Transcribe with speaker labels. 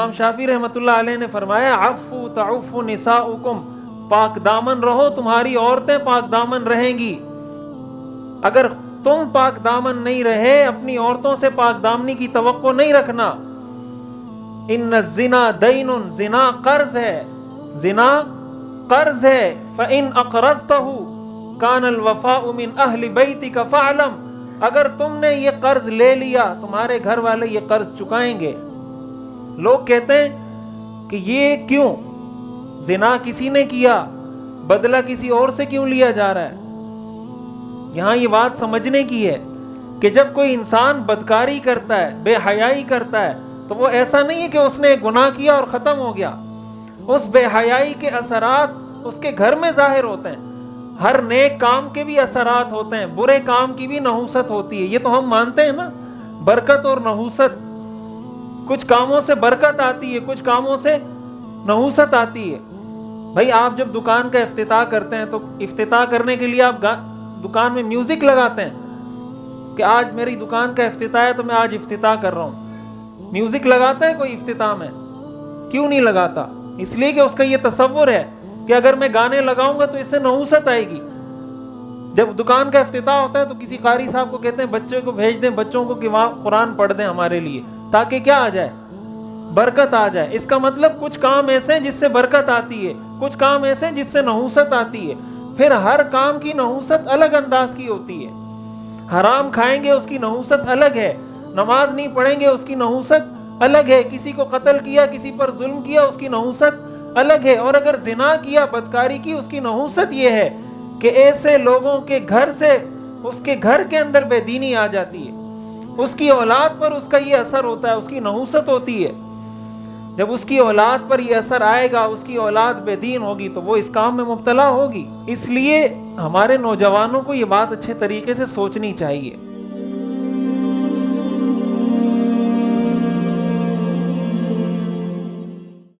Speaker 1: امام شافعی رحمۃ اللہ علیہ نے فرمایا عفو تعف نساؤکم، پاک دامن رہو، تمہاری عورتیں پاک دامن رہیں گی۔ اگر تم پاک دامن نہیں رہے، اپنی عورتوں سے پاک دامنی کی توقع نہیں رکھنا۔ ان الزنا دین، زنا قرض ہے، زنا قرض ہے۔ فإن أقرضته كان الوفاء من أهل بيتك فاعلم، اگر تم نے یہ قرض لے لیا، تمہارے گھر والے یہ قرض چکائیں گے۔ لوگ کہتے ہیں کہ یہ کیوں، زنا کسی نے کیا، بدلہ کسی اور سے کیوں لیا جا رہا ہے؟ یہاں یہ بات سمجھنے کی ہے کہ جب کوئی انسان بدکاری کرتا ہے، بے حیائی کرتا ہے، تو وہ ایسا نہیں ہے کہ اس نے گناہ کیا اور ختم ہو گیا۔ اس بے حیائی کے اثرات اس کے گھر میں ظاہر ہوتے ہیں۔ ہر نیک کام کے بھی اثرات ہوتے ہیں، برے کام کی بھی نحوست ہوتی ہے، یہ تو ہم مانتے ہیں نا، برکت اور نحوست۔ کچھ کاموں سے برکت آتی ہے، کچھ کاموں سے نحوست آتی ہے۔ بھائی آپ جب دکان کا افتتاح کرتے ہیں تو افتتاح کرنے کے لیے آپ دکان میں میوزک لگاتے ہیں کہ آج میری دکان کا افتتاح ہے تو میں آج افتتاح کر رہا ہوں۔ میوزک لگاتا ہے کوئی افتتاح میں؟ کیوں نہیں لگاتا؟ اس لیے کہ اس کا یہ تصور ہے کہ اگر میں گانے لگاؤں گا تو اس سے نحوست آئے گی۔ جب دکان کا افتتاح ہوتا ہے تو کسی قاری صاحب کو کہتے ہیں بچے کو بھیج دیں، بچوں کو کہ وہاں قرآن پڑھ دیں ہمارے لیے، تاکہ کیا آ جائے؟ برکت آ جائے۔ اس کا مطلب کچھ کام ایسے ہیں جس سے برکت آتی ہے، کچھ کام ایسے ہیں جس سے نحوست آتی ہے۔ پھر ہر کام کی نحوست الگ انداز کی ہوتی ہے۔ حرام کھائیں گے اس کی نحوست الگ ہے، نماز نہیں پڑھیں گے اس کی نحوست الگ ہے، کسی کو قتل کیا، کسی پر ظلم کیا، اس کی نحوست الگ ہے۔ اور اگر زنا کیا، بدکاری کی، اس کی نحوست یہ ہے کہ ایسے لوگوں کے گھر سے اس کے گھر کے اندر بے دینی آ جاتی ہے، اس کی اولاد پر اس کا یہ اثر ہوتا ہے، اس کی نحوست ہوتی ہے۔ جب اس کی اولاد پر یہ اثر آئے گا، اس کی اولاد بے دین ہوگی تو وہ اس کام میں مبتلا ہوگی۔ اس لیے ہمارے نوجوانوں کو یہ بات اچھے طریقے سے سوچنی چاہیے۔